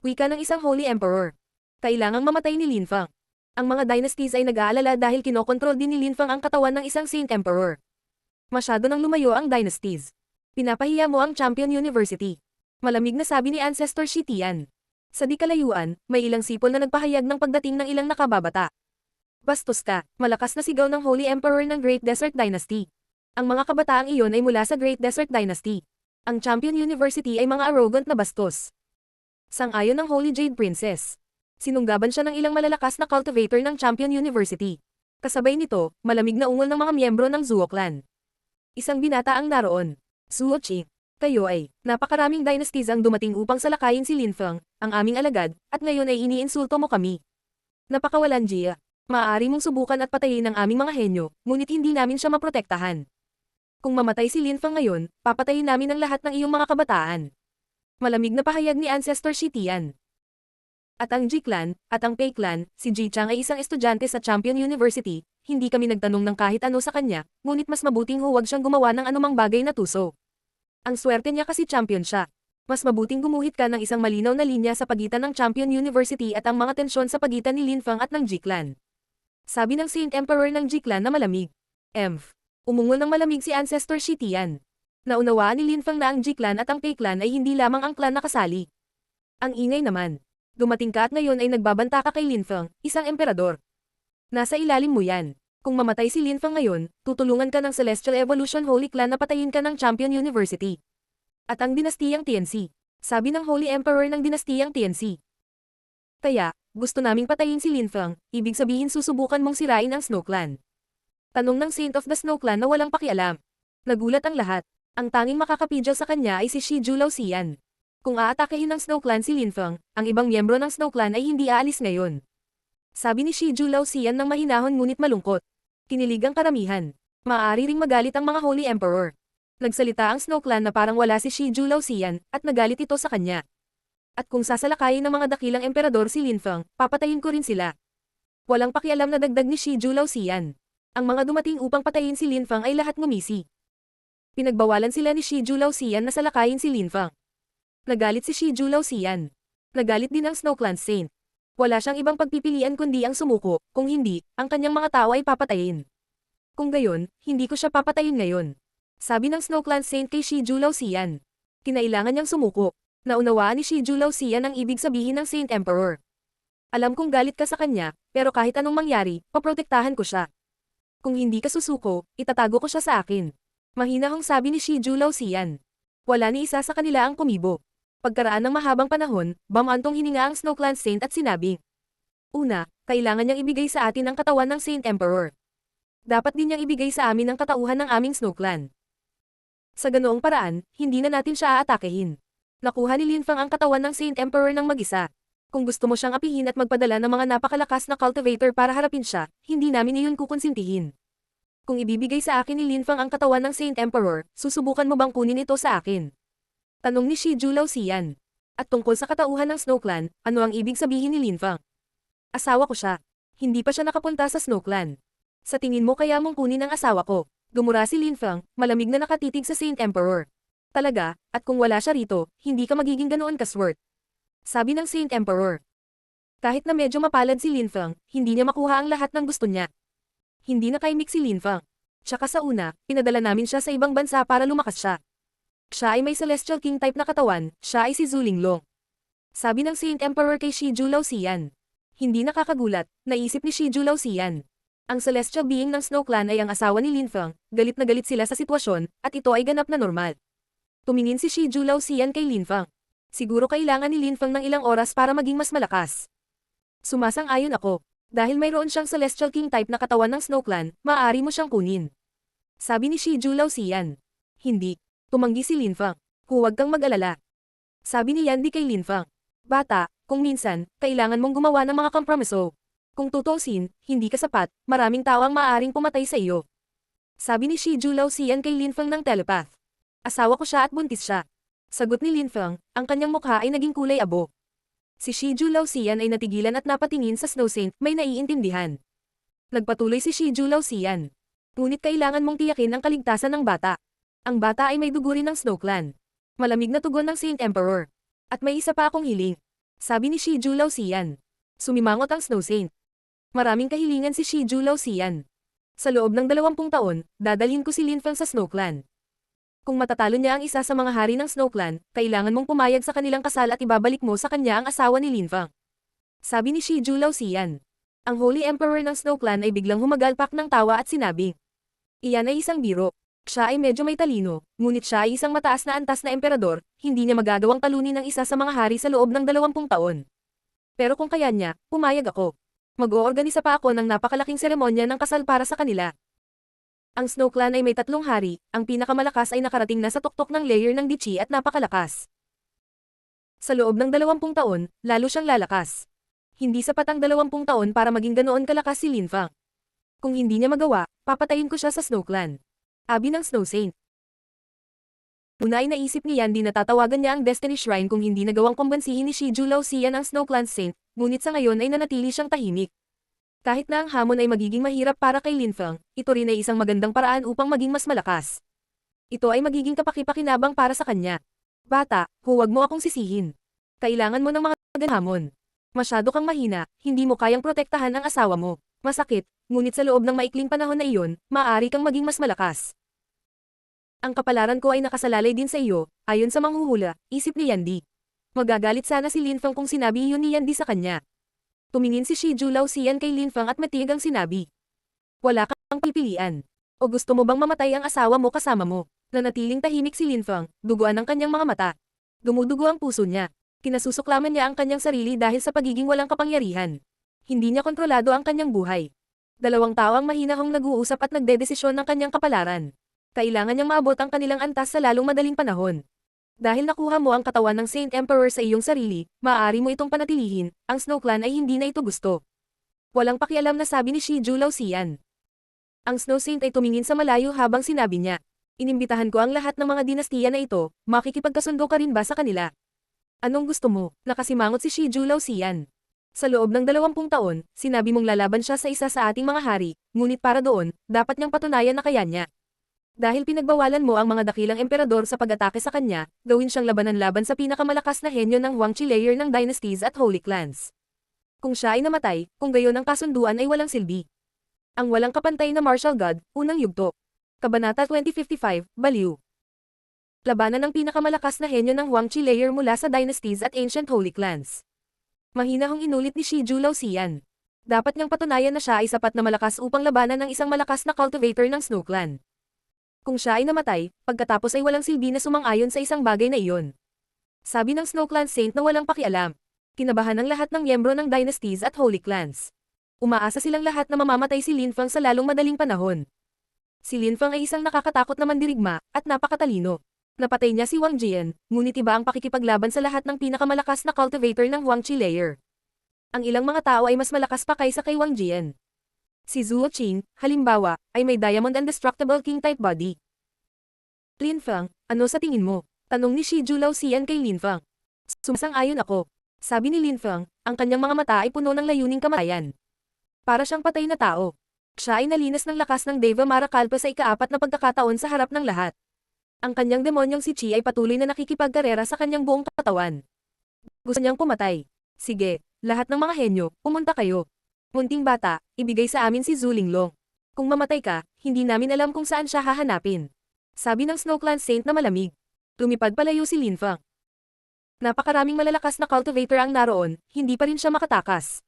Wika ng isang Holy Emperor. Kailangang mamatay ni Linfang. Ang mga dynasties ay nag-aalala dahil kinokontrol din ni Linfang ang katawan ng isang Saint Emperor. Masyado nang lumayo ang dynasties. Pinapahiya mo ang Champion University. Malamig na sabi ni Ancestor Shitian. Sa di kalayuan, may ilang sipol na nagpahayag ng pagdating ng ilang nakababata. Bastos ka, malakas na sigaw ng Holy Emperor ng Great Desert Dynasty. Ang mga kabataang iyon ay mula sa Great Desert Dynasty. Ang Champion University ay mga arrogant na bastos. Sang-ayon ng Holy Jade Princess. Sinunggaban siya ng ilang malalakas na cultivator ng Champion University. Kasabay nito, malamig na ungol ng mga miyembro ng Zuo Clan. Isang binata ang naroon. Zuo Chi, kayo ay, napakaraming dynasties ang dumating upang salakayin si Linfang, ang aming alagad, at ngayon ay iniinsulto mo kami. Napakawalan Jia. Maaari mong subukan at patayin ang aming mga henyo, ngunit hindi namin siya maprotektahan. Kung mamatay si Linfang ngayon, papatayin namin ang lahat ng iyong mga kabataan. Malamig na pahayag ni Ancestor Shitian. At ang G-Clan, at ang Pei Clan, si Ji Chang ay isang estudyante sa Champion University, hindi kami nagtanong ng kahit ano sa kanya, ngunit mas mabuting huwag siyang gumawa ng anumang bagay na tuso. Ang swerte niya kasi champion siya. Mas mabuting gumuhit ka ng isang malinaw na linya sa pagitan ng Champion University at ang mga tensyon sa pagitan ni Linfang at ng G-Clan. Sabi ng Saint Emperor ng G-Clan na malamig. Umungol ng malamig si Ancestor Shitian. Naunawaan ni Linfang na ang G-Clan at ang Pei Clan ay hindi lamang ang clan na kasali. Ang ingay naman. Dumating ka at ngayon ay nagbabanta ka kay Linfang, isang emperador. Nasa ilalim mo yan. Kung mamatay si Linfang ngayon, tutulungan ka ng Celestial Evolution Holy Clan na patayin ka ng Champion University. At ang dinastiyang TNC. Sabi ng Holy Emperor ng dinastiyang TNC. Kaya, gusto naming patayin si Linfang, ibig sabihin susubukan mong sirain ang Snow Clan. Tanong ng Saint of the Snow Clan na walang pakialam. Nagulat ang lahat. Ang tanging makakapigil sa kanya ay si Shiju Lauxian. Kung aatakehin ng Snow Clan si Linfang, ang ibang miyembro ng Snow Clan ay hindi aalis ngayon. Sabi ni Shiju Lauxian ng mahinahon ngunit malungkot. Kinilig ang karamihan. Maaari ring magalit ang mga Holy Emperor. Nagsalita ang Snow Clan na parang wala si Shiju Lauxian, at nagalit ito sa kanya. At kung sasalakayin ng mga dakilang emperador si Linfang, papatayin ko rin sila. Walang pakialam na dagdag ni Shiju Lauxian. Ang mga dumating upang patayin si Linfang ay lahat ngumisi. Pinagbawalan sila ni Shiju Lauxian na salakayin si Linfang. Nagalit si Shiju Lauxian. Nagalit din ang Snow Clan Saint. Wala siyang ibang pagpipilian kundi ang sumuko, kung hindi, ang kanyang mga tao ay papatayin. Kung gayon, hindi ko siya papatayin ngayon. Sabi ng Snow Clan Saint kay Shiju Lauxian. Kinailangan niyang sumuko. Naunawaan ni Shiju Lauxian ang ibig sabihin ng Saint Emperor. Alam kong galit ka sa kanya, pero kahit anong mangyari, paprotektahan ko siya. Kung hindi ka susuko, itatago ko siya sa akin. Mahinahong sabi ni Shiju Lauxian. Wala ni isa sa kanila ang kumibo. Pagkaraan ng mahabang panahon, bamantong hininga ang Snow Clan Saint at sinabi. Una, kailangan niyang ibigay sa atin ang katawan ng Saint Emperor. Dapat din niyang ibigay sa amin ang katauhan ng aming Snow Clan. Sa ganoong paraan, hindi na natin siya aatakehin. Nakuha ni Linfang ang katawan ng Saint Emperor ng mag-isa. Kung gusto mo siyang apihin at magpadala ng mga napakalakas na cultivator para harapin siya, hindi namin iyon kukonsintihin. Kung ibibigay sa akin ni Linfang ang katawan ng Saint Emperor, susubukan mo bang kunin ito sa akin? Tanong ni Shiju Lauxian. At tungkol sa katauhan ng Snow Clan, ano ang ibig sabihin ni Linfang? Asawa ko siya. Hindi pa siya nakapunta sa Snow Clan. Sa tingin mo kaya mong kunin ang asawa ko? Gumura si Linfang, malamig na nakatitig sa Saint Emperor. Talaga, at kung wala siya rito, hindi ka magiging ganoon kaswert. Sabi ng Saint Emperor. Kahit na medyo mapalad si Linfang, hindi niya makuha ang lahat ng gusto niya. Hindi na kaimik si Linfang. Tsaka sa una, pinadala namin siya sa ibang bansa para lumakas siya. Siya ay may Celestial King type na katawan, siya ay si Zhu Linglong. Sabi ng Saint Emperor kay Shiju Lauxian. Hindi nakakagulat, naisip ni Shiju Lauxian. Ang Celestial Being ng Snow Clan ay ang asawa ni Linfang, galit na galit sila sa sitwasyon, at ito ay ganap na normal. Tumingin si Shiju Lauxian kay Linfang. Siguro kailangan ni Linfang ng ilang oras para maging mas malakas. Sumasang-ayon ako. Dahil mayroon siyang Celestial King type na katawan ng Snow Clan, maaari mo siyang kunin. Sabi ni Shiju Lauxian. Hindi. Tumanggi si Linfang. Huwag kang mag-alala. Sabi ni Yandy kay Linfang. Bata, kung minsan, kailangan mong gumawa ng mga kompromiso. Kung tutuusin, hindi ka sapat, maraming tao ang maaaring pumatay sa iyo. Sabi ni Shiju Lauxian kay Linfang ng telepath. Asawa ko siya at buntis siya. Sagot ni Linfang, ang kanyang mukha ay naging kulay abo. Si Shiju Lauxian ay natigilan at napatingin sa Snow Saint, may naiintindihan. Nagpatuloy si Shiju Lauxian. Ngunit kailangan mong tiyakin ang kaligtasan ng bata. Ang bata ay may dugo rin ng Snow Clan. Malamig na tugon ng Saint Emperor. At may isa pa akong hiling. Sabi ni Shiju Lauxian. Sumimangot ang Snow Saint. Maraming kahilingan si Shiju Lauxian. Sa loob ng 20 taon, dadalhin ko si Linfang sa Snow Clan. Kung matatalo niya ang isa sa mga hari ng Snow Clan, kailangan mong pumayag sa kanilang kasal at ibabalik mo sa kanya ang asawa ni Linfang. Sabi ni Shiju Lauxian. Ang Holy Emperor ng Snow Clan ay biglang humagalpak ng tawa at sinabi. Iyan ay isang biro. Siya ay medyo may talino, ngunit siya ay isang mataas na antas na emperador, hindi niya magagawang talunin ng isa sa mga hari sa loob ng 20 taon. Pero kung kaya niya, pumayag ako. Mag-oorganisa pa ako ng napakalaking seremonya ng kasal para sa kanila. Ang Snow Clan ay may 3 hari, ang pinakamalakas ay nakarating na sa tuktok ng layer ng Dichi at napakalakas. Sa loob ng 20 taon, lalo siyang lalakas. Hindi sapat ang 20 taon para maging ganoon kalakas si Linfang. Kung hindi niya magawa, papatayin ko siya sa Snow Clan. Abi ng Snow Saint. Una ay naisip ni Yandy na tatawagan niya ang Destiny Shrine kung hindi nagawang kumbansihin ni Shiju Lauxian ang Snow Clan Saint, ngunit sa ngayon ay nanatili siyang tahimik. Kahit na ang hamon ay magiging mahirap para kay Linfang, ito rin ay isang magandang paraan upang maging mas malakas. Ito ay magiging kapaki-pakinabang para sa kanya. Bata, huwag mo akong sisihin. Kailangan mo ng mga hamon. Masyado kang mahina, hindi mo kayang protektahan ang asawa mo. Masakit, ngunit sa loob ng maikling panahon na iyon, maaari kang maging mas malakas. Ang kapalaran ko ay nakasalalay din sa iyo, ayon sa manghuhula, isip ni Yandy. Magagalit sana si Linfang kung sinabi iyon ni Yandy sa kanya. Tumingin si Shiju Lauxian kay Linfang at matigang sinabi. Wala kang pipilian. O gusto mo bang mamatay ang asawa mo kasama mo? Nanatiling tahimik si Linfang, duguan ang kanyang mga mata. Dumudugo ang puso niya. Kinasusuklaman niya ang kanyang sarili dahil sa pagiging walang kapangyarihan. Hindi niya kontrolado ang kanyang buhay. Dalawang tao ang mahinahong nag-uusap at nagdedesisyon ng kanyang kapalaran. Kailangan niyang maabot ang kanilang antas sa lalong madaling panahon. Dahil nakuha mo ang katawan ng Saint Emperor sa iyong sarili, maaari mo itong panatilihin, ang Snow Clan ay hindi na ito gusto. Walang pakialam na sabi ni Shiju Laoxian. Ang Snow Saint ay tumingin sa malayo habang sinabi niya, inimbitahan ko ang lahat ng mga dinastiya na ito, makikipagkasundo ka rin ba sa kanila? Anong gusto mo? Nakasimangot si Shiju Laoxian. Sa loob ng 20 taon, sinabi mong lalaban siya sa isa sa ating mga hari, ngunit para doon, dapat niyang patunayan na kaya niya. Dahil pinagbawalan mo ang mga dakilang emperador sa pag-atake sa kanya, gawin siyang labanan laban sa pinakamalakas na henyo ng Huangqi layer ng dynasties at holy clans. Kung siya ay namatay, kung gayon ang kasunduan ay walang silbi. Ang walang kapantay na martial god, unang yugto. Kabanata 2055, Baliw. Labanan ng pinakamalakas na henyo ng Huangqi layer mula sa dynasties at ancient holy clans. Mahinahong inulit ni Shiju Laoxian. Dapat niyang patunayan na siya ay sapat na malakas upang labanan ng isang malakas na cultivator ng Snow Clan. Kung siya ay namatay, pagkatapos ay walang silbi na sumang-ayon sa isang bagay na iyon. Sabi ng Snow Clan Saint na walang pakialam. Kinabahan ng lahat ng miyembro ng dynasties at holy clans. Umaasa silang lahat na mamamatay si Linfang sa lalong madaling panahon. Si Linfang ay isang nakakatakot na mandirigma, at napakatalino. Napatay niya si Wang Jian, ngunit iba ang pakikipaglaban sa lahat ng pinakamalakas na cultivator ng Huangqi layer. Ang ilang mga tao ay mas malakas pa kaysa kay Wang Jian. Si Zuo Qing, halimbawa, ay may Diamond Indestructible King-type body. Linfang, ano sa tingin mo? Tanong ni Shiju Laoxian kay Linfang. Sumasang-ayon ako. Sabi ni Linfang, ang kanyang mga mata ay puno ng layuning kamatayan. Para siyang patay na tao. Siya ay nalinas ng lakas ng Deva Marakalpa sa ika-4 na pagkakataon sa harap ng lahat. Ang kanyang demonyong si Chi ay patuloy na nakikipagkarera sa kanyang buong katawan. Gusto niyang pumatay. Sige, lahat ng mga henyo, pumunta kayo. Munting bata, ibigay sa amin si Zhu Linglong. Kung mamatay ka, hindi namin alam kung saan siya hahanapin. Sabi ng Snow Clan Saint na malamig. Lumipad palayo si Linfang. Napakaraming malalakas na cultivator ang naroon, hindi pa rin siya makatakas.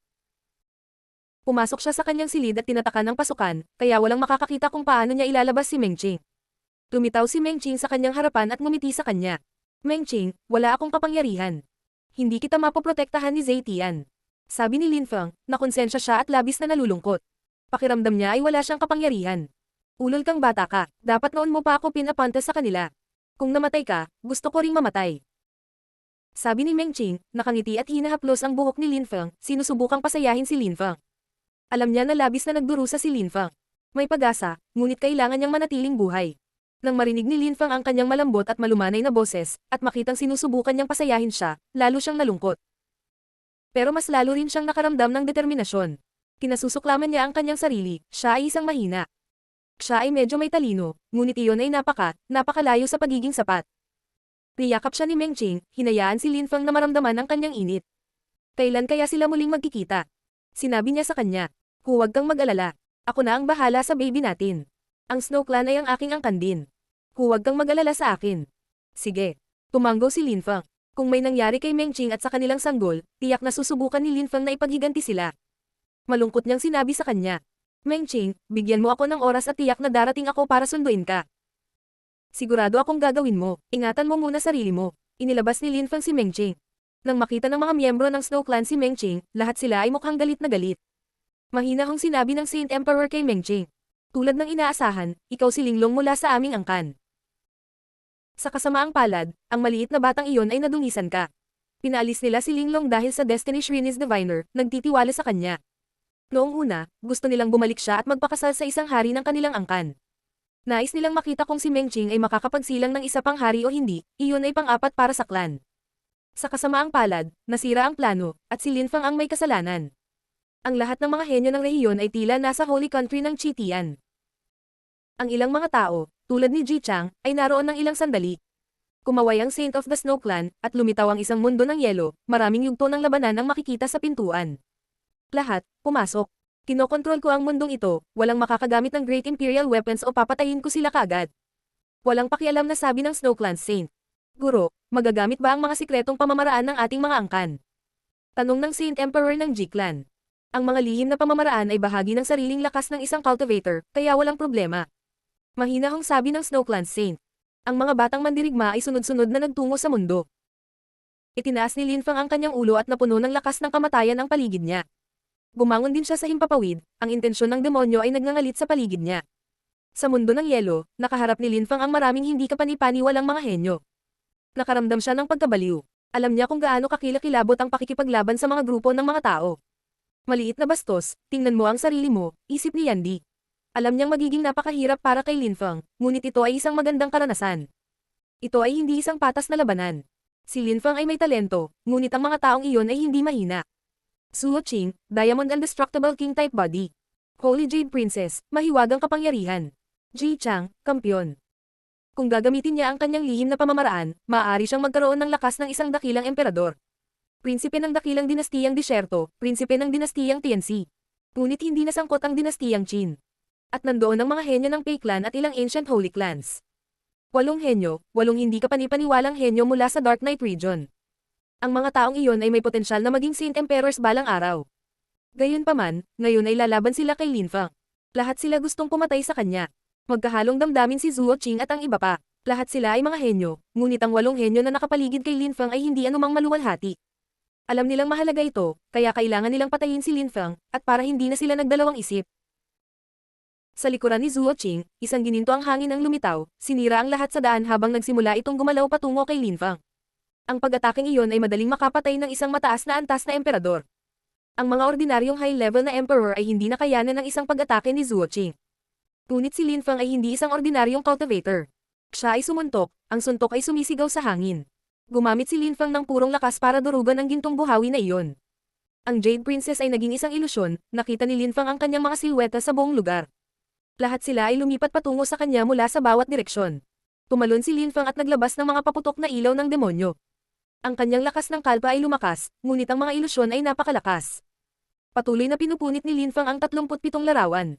Pumasok siya sa kanyang silid at tinatakan ng pasukan, kaya walang makakakita kung paano niya ilalabas si Meng Qing. Tumitaw si Meng Qing sa kanyang harapan at ngumiti sa kanya. Meng Qing, wala akong kapangyarihan. Hindi kita mapoprotektahan ni Zetian. Sabi ni Linfang, nakonsensya siya at labis na nalulungkot. Pakiramdam niya ay wala siyang kapangyarihan. Ulol kang bata ka, dapat noon mo pa ako pinapunta sa kanila. Kung namatay ka, gusto ko ring mamatay. Sabi ni Meng Qing, nakangiti at hinahaplos ang buhok ni Linfang, sinusubukang pasayahin si Linfang. Alam niya na labis na nagdurusa si Linfang. May pag-asa, ngunit kailangan niyang manatiling buhay. Nang marinig ni Linfang ang kanyang malambot at malumanay na boses, at makitang sinusubukan niyang pasayahin siya, lalo siyang nalungkot. Pero mas lalo rin siyang nakaramdam ng determinasyon. Kinasusuklaman niya ang kanyang sarili, siya ay isang mahina. Siya ay medyo may talino, ngunit iyon ay napakalayo sa pagiging sapat. Niyakap siya ni Meng Qing, hinayaan si Linfang na maramdaman ang kanyang init. Kailan kaya sila muling magkikita? Sinabi niya sa kanya, huwag kang mag-alala. Ako na ang bahala sa baby natin. Ang Snow Clan ay ang aking angkan din. Huwag kang mag-alala sa akin. Sige. Tumanggo si Linfang. Kung may nangyari kay Meng Qing at sa kanilang sanggol, tiyak na susubukan ni Linfang na ipaghiganti sila. Malungkot niyang sinabi sa kanya. Meng Qing, bigyan mo ako ng oras at tiyak na darating ako para sunduin ka. Sigurado akong gagawin mo. Ingatan mo muna sarili mo. Inilabas ni Linfang si Meng Qing. Nang makita ng mga miyembro ng Snow Clan si Meng Qing, lahat sila ay mukhang galit na galit. Mahinahong sinabi ng Saint Emperor kay Meng Qing. Tulad ng inaasahan, ikaw si Linglong mula sa aming angkan. Sa kasamaang palad, ang maliit na batang iyon ay nadungisan ka. Pinaalis nila si Linglong dahil sa Destiny Shrinis Diviner, nagtitiwala sa kanya. Noong una, gusto nilang bumalik siya at magpakasal sa isang hari ng kanilang angkan. Nais nilang makita kung si Meng Qing ay makakapagsilang ng isa pang hari o hindi, iyon ay pang-apat para sa clan. Sa kasamaang palad, nasira ang plano, at si Linfang ang may kasalanan. Ang lahat ng mga henyo ng rehiyon ay tila nasa holy country ng Chitian. Ang ilang mga tao, tulad ni Ji Chang, ay naroon ng ilang sandali. Kumaway ang Saint of the Snow Clan, at lumitaw ang isang mundo ng yelo, maraming yugto ng labanan ang makikita sa pintuan. Lahat, pumasok. Kinokontrol ko ang mundong ito, walang makakagamit ng Great Imperial Weapons o papatayin ko sila kaagad. Walang pakialam na sabi ng Snow Clan Saint. Guro, magagamit ba ang mga sikretong pamamaraan ng ating mga angkan? Tanong ng Saint Emperor ng Ji Clan. Ang mga lihim na pamamaraan ay bahagi ng sariling lakas ng isang cultivator, kaya walang problema. Mahinahong sabi ng SnowClan Saint. Ang mga batang mandirigma ay sunod-sunod na nagtungo sa mundo. Itinaas ni Linfang ang kanyang ulo at napuno ng lakas ng kamatayan ang paligid niya. Bumangon din siya sa himpapawid, ang intensyon ng demonyo ay nagngangalit sa paligid niya. Sa mundo ng yelo, nakaharap ni Linfang ang maraming hindi kapani-paniwalang mga henyo. Nakaramdam siya ng pagkabaliw. Alam niya kung gaano kakilakilabot ang pakikipaglaban sa mga grupo ng mga tao. Maliit na bastos, tingnan mo ang sarili mo, isip ni Yandy. Alam niyang magiging napakahirap para kay Linfang, ngunit ito ay isang magandang karanasan. Ito ay hindi isang patas na labanan. Si Linfang ay may talento, ngunit ang mga taong iyon ay hindi mahina. Suo Ching, Diamond Indestructible King type body. Holy Jade Princess, mahiwagang kapangyarihan. Ji Chang, kampyon. Kung gagamitin niya ang kanyang lihim na pamamaraan, maaari siyang magkaroon ng lakas ng isang dakilang emperador. Prinsipe ng dakilang dinastiyang Disyerto, prinsipe ng dinastiyang Tianxi. Ngunit hindi nasangkot ang dinastiyang Qin. At nandoon ang mga henyo ng Pei Clan at ilang ancient holy clans. 8 henyo, 8 hindi kapani-paniwalang henyo mula sa Dark Knight region. Ang mga taong iyon ay may potensyal na maging Saint Emperors balang araw. Gayunpaman, ngayon ay lalaban sila kay Linfang. Lahat sila gustong pumatay sa kanya. Magkahalong damdamin si Zuo Qing at ang iba pa. Lahat sila ay mga henyo, ngunit ang 8 henyo na nakapaligid kay Linfang ay hindi anumang maluwalhati. Alam nilang mahalaga ito, kaya kailangan nilang patayin si Linfang, at para hindi na sila nagdalawang isip. Sa likuran ni Zuo Qing, isang gininto ang hangin ang lumitaw, sinira ang lahat sa daan habang nagsimula itong gumalaw patungo kay Linfang. Ang pag-ataking iyon ay madaling makapatay ng isang mataas na antas na emperador. Ang mga ordinaryong high-level na emperor ay hindi nakayanan ng isang pag-atake ni Zuo Qing. Ngunit si Linfang ay hindi isang ordinaryong cultivator. Siya ay sumuntok, ang suntok ay sumisigaw sa hangin. Gumamit si Linfang ng purong lakas para durugan ang gintong buhawi na iyon. Ang Jade Princess ay naging isang ilusyon, nakita ni Linfang ang kanyang mga silweta sa buong lugar. Lahat sila ay lumipat patungo sa kanya mula sa bawat direksyon. Tumalon si Linfang at naglabas ng mga paputok na ilaw ng demonyo. Ang kanyang lakas ng kalpa ay lumakas, ngunit ang mga ilusyon ay napakalakas. Patuloy na pinupunit ni Linfang ang 37 larawan.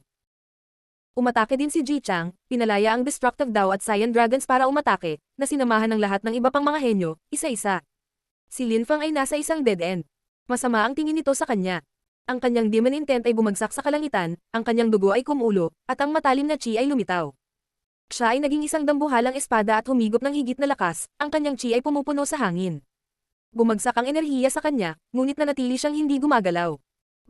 Umatake din si Ji Chang, pinalaya ang Destructive Dao at Cyan Dragons para umatake, na sinamahan ng lahat ng iba pang mga henyo, isa-isa. Si Linfang ay nasa isang dead end. Masama ang tingin nito sa kanya. Ang kanyang demon intent ay bumagsak sa kalangitan, ang kanyang dugo ay kumulo, at ang matalim na chi ay lumitaw. Siya ay naging isang dambuhalang espada at humigop ng higit na lakas, ang kanyang chi ay pumupuno sa hangin. Bumagsak ang enerhiya sa kanya, ngunit nanatili siyang hindi gumagalaw.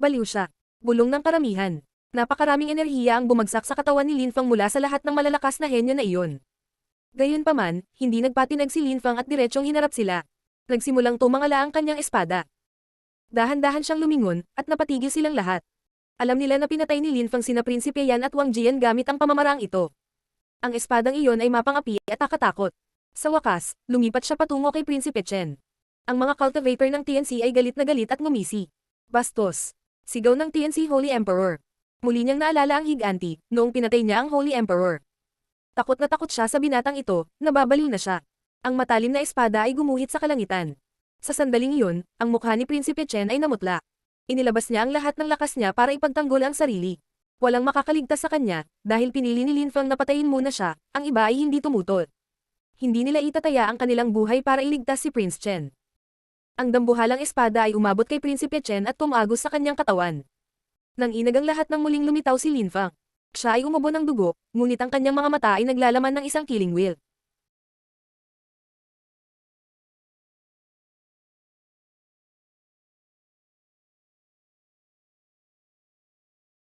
Baliw siya. Bulong ng karamihan. Napakaraming enerhiya ang bumagsak sa katawan ni Linfang mula sa lahat ng malalakas na henyo na iyon. Gayunpaman, hindi nagpatinag si Linfang at diretsyong hinarap sila. Nagsimulang tumangala ang kanyang espada. Dahan-dahan siyang lumingon, at napatigil silang lahat. Alam nila na pinatay ni Linfang sina Prinsipe Yan at Wang Jian gamit ang pamamaraang ito. Ang espadang iyon ay mapangapi at nakatakot. Sa wakas, lumipat siya patungo kay Prinsipe Chen. Ang mga cultivator ng TNC ay galit na galit at ngumisi. Bastos. Sigaw ng TNC Holy Emperor. Muli niyang naalala ang higanti, noong pinatay niya ang Holy Emperor. Takot na takot siya sa binatang ito, nababaliw na siya. Ang matalim na espada ay gumuhit sa kalangitan. Sa sandaling iyon, ang mukha ni Prinsipe Chen ay namutla. Inilabas niya ang lahat ng lakas niya para ipagtanggol ang sarili. Walang makakaligtas sa kanya, dahil pinili ni Linfang na patayin muna siya, ang iba ay hindi tumutol. Hindi nila itataya ang kanilang buhay para iligtas si Prince Chen. Ang dambuhalang espada ay umabot kay Prinsipe Chen at tumagos sa kanyang katawan. Nang inagang lahat ng muling lumitaw si Linfang. Siya ay umubo ng dugo, ngunit ang kanyang mga mata ay naglalaman ng isang killing wheel.